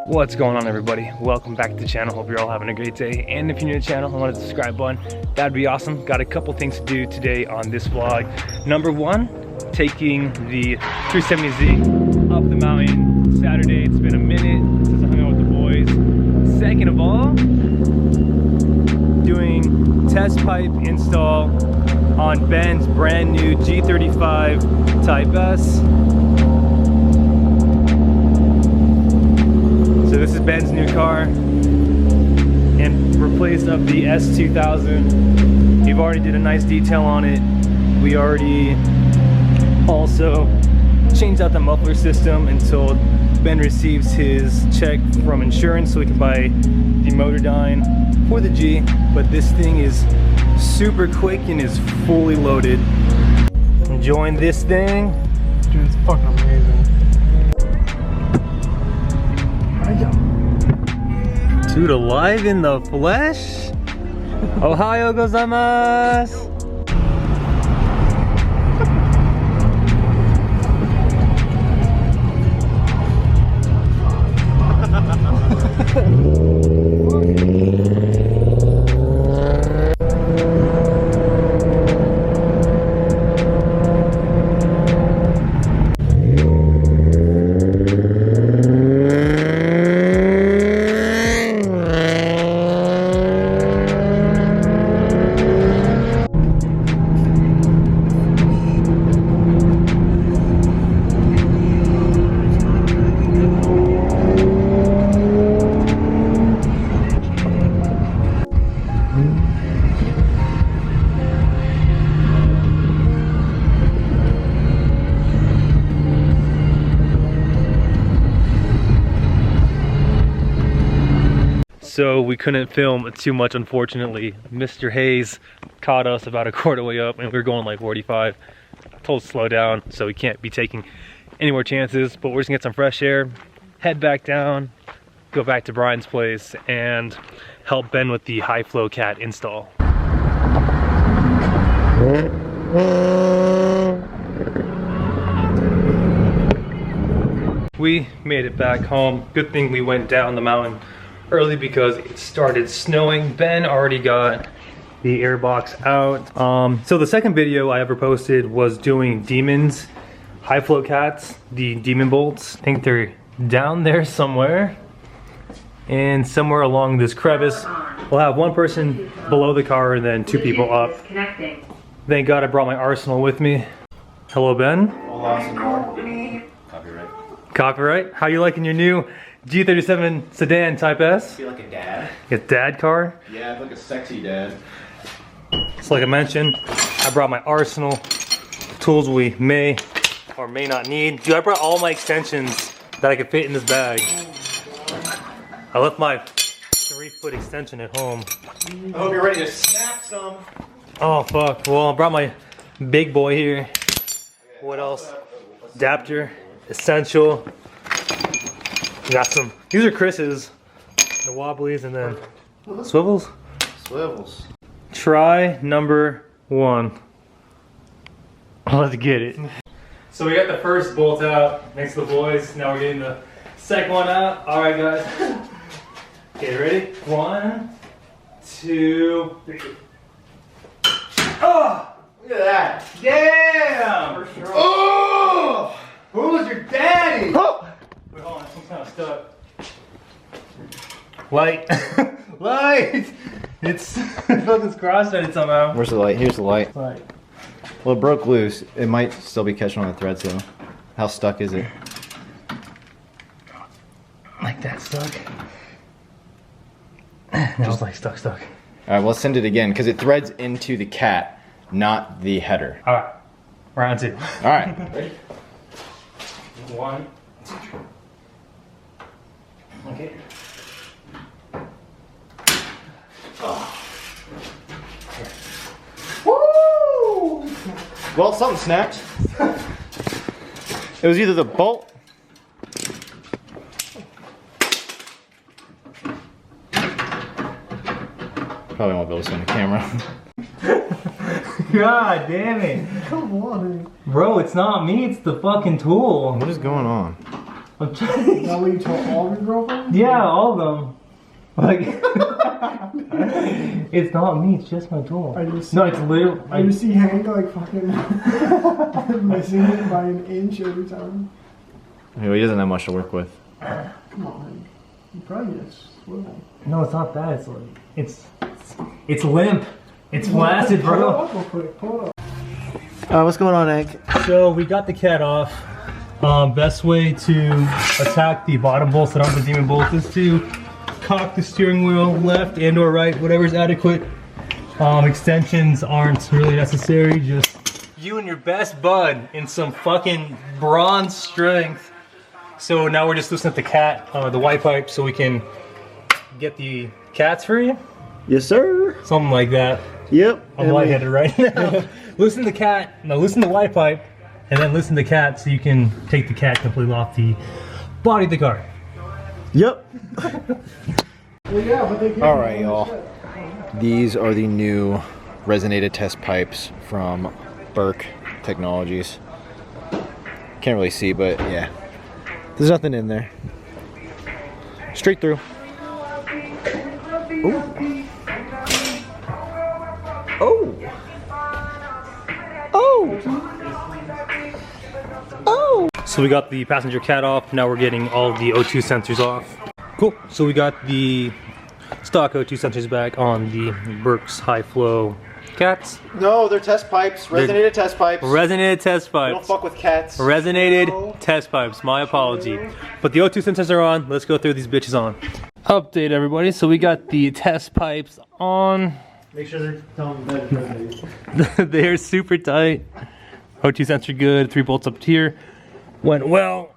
What's going on, everybody? Welcome back to the channel. Hope you're all having a great day. And if you're new to the channel and want to subscribe button, that'd be awesome. Got a couple things to do today on this vlog. Number one, taking the 370Z up the mountain Saturday. It's been a minute since I hung out with the boys. Second of all, doing test pipe install on Ben's brand new G35 Type S. So this is Ben's new car, in replace of the S2000. We've already did a nice detail on it. We already also changed out the muffler system until Ben receives his check from insurance so we can buy the motor dyne for the G. But this thing is super quick and is fully loaded. Enjoying this thing. Dude, it's fucking amazing. Dude, alive in the flesh? Ohayou gozaimasu! So we couldn't film too much, unfortunately. Mr. Hayes caught us about a quarter way up and we were going like 45. I told us to slow down, so we can't be taking any more chances, but we're just gonna get some fresh air, head back down, go back to Brian's place and help Ben with the high flow cat install. We made it back home. Good thing we went down the mountain early because it started snowing. Ben already got the air box out. So the second video I ever posted was doing Demons high flow cats, the Demon bolts. I think they're down there somewhere. And somewhere along this crevice, we'll have one person below the car and then two people up. Thank God I brought my arsenal with me. Hello, Ben. Copyright. Copyright? How you liking your new G37 sedan Type S? I feel like a dad. A dad car? Yeah, I feel like a sexy dad. So like I mentioned, I brought my arsenal, tools we may or may not need. Dude, I brought all my extensions that I could fit in this bag. I left my 3-foot extension at home. I hope you're ready to snap some. Oh fuck, well I brought my big boy here. What else? Adapter, essential. Got some, these are Chris's, the wobblies, and then swivels? Swivels. Try number one. Let's get it. So we got the first bolt out next to the boys. Now we're getting the second one out. All right, guys. Okay, ready? 1, 2, 3. Oh! Look at that. Damn! Oh! Who's your daddy? Oh! Wait, hold on, I'm kind of stuck. Light. Light! It's, I feel like it's cross-threaded somehow. Where's the light? Here's the light. Light. Well, it broke loose. It might still be catching on the threads though. How stuck is it? Like that stuck. Now it's like stuck. Alright, well, let's send it again because it threads into the cat, not the header. Alright, round 2. Alright. Ready? 1, 2. Okay. Oh. Woo! Well, something snapped. It was either the bolt. Probably won't be able to see on the camera. God damn it. Come on, dude. Bro, it's not me, it's the fucking tool. What is going on? I'm trying. Is that what you told all of your girlfriends? Yeah, all of them. Like, it's not me, it's just my door. No, it's literally. I just see Hank like fucking missing it by an inch every time. He doesn't have much to work with. Come on, Hank. You probably get a swivel. No, it's not that. It's like it's limp. It's flaccid, Pull it bro. up real quick. Pull it up. What's going on, Hank? So we got the cat off. Best way to attack the bottom bolts that aren't the demon bolts is to cock the steering wheel left and or right, whatever's adequate. Extensions aren't really necessary. Just you and your best bud in some fucking bronze strength. So now we're just loosening up the cat, the Y pipe, so we can get the cats free. Yes, sir. Something like that. Yep. I'm lightheaded right now. Loosen the cat, now loosen the Y pipe, and then loosen the cat so you can take the cat completely off the body of the car. Yep. Well, yeah, but they All right, y'all. These are the new resonated test pipes from Burke Technologies. Can't really see, but yeah. There's nothing in there. Straight through. Ooh. Oh. Oh. Oh. So we got the passenger cat off, now we're getting all the O2 sensors off. Cool, so we got the stock O2 sensors back on the Burke's high flow cats. No, they're test pipes. Resonated test pipes. Resonated test We don't pipes. fuck with cats. Resonated test pipes, my apology. But the O2 sensors are on, let's go through these bitches on. Update everybody, so we got the test pipes on. Make sure they're telling them They're super tight. O2 sensor good, 3 bolts up here. Went well.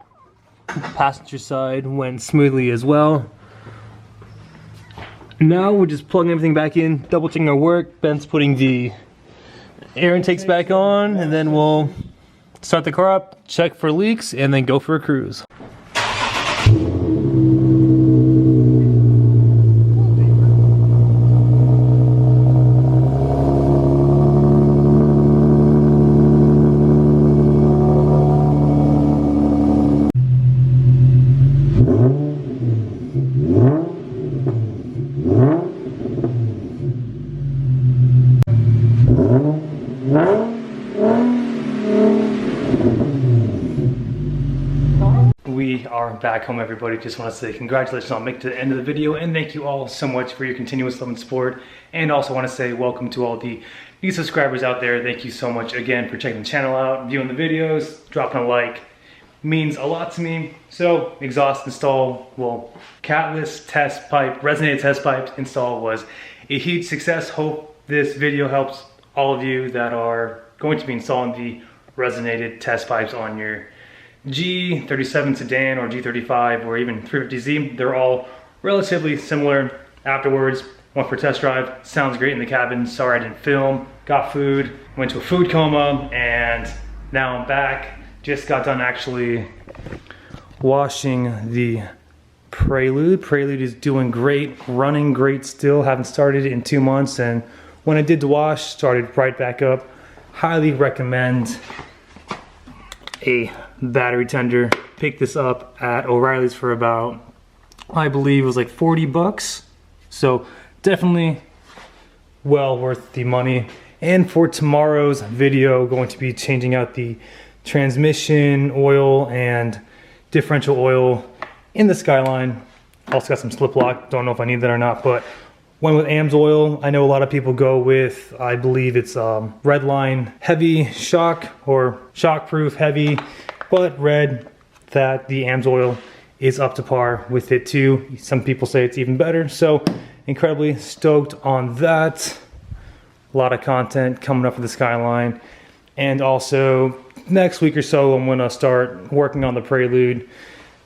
Passenger side went smoothly as well. Now we're just plugging everything back in, double checking our work. Ben's putting the air intakes back on, and then we'll start the car up, check for leaks, and then go for a cruise. We are back home, everybody. Just want to say congratulations on making it to the end of the video, and thank you all so much for your continuous love and support. And also want to say welcome to all the new subscribers out there. Thank you so much again for checking the channel out, viewing the videos, dropping a like. Means a lot to me. So exhaust install, well, catless test pipe, resonated test pipe install was a huge success. Hope this video helps all of you that are going to be installing the resonated test pipes on your G37 sedan or G35 or even 350Z. They're all relatively similar. Afterwards, went for a test drive. Sounds great in the cabin. Sorry I didn't film. Got food. Went to a food coma, and now I'm back. Just got done actually washing the Prelude. Prelude is doing great, running great still. Haven't started it in 2 months, and when I did the wash, started right back up. Highly recommend a battery tender. Picked this up at O'Reilly's for about, I believe it was like 40 bucks. So definitely well worth the money. And for tomorrow's video, going to be changing out the transmission oil and differential oil in the Skyline. Also got some slip lock, don't know if I need that or not, but went with AMSOIL. I know a lot of people go with, I believe it's Redline Heavy Shock or Shockproof Heavy, but read that the AMSOIL is up to par with it too. Some people say it's even better, so incredibly stoked on that. A lot of content coming up for the Skyline. And also next week or so I'm gonna start working on the Prelude,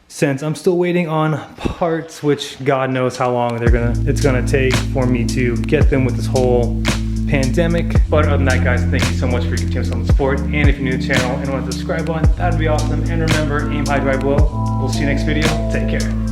since I'm still waiting on parts, which God knows how long it's gonna take for me to get them with this whole pandemic. But other than that, guys, thank you so much for your continuous support. And if you're new to the channel and want to subscribe button, that'd be awesome. And remember, aim high, drive low. We'll see you next video. Take care.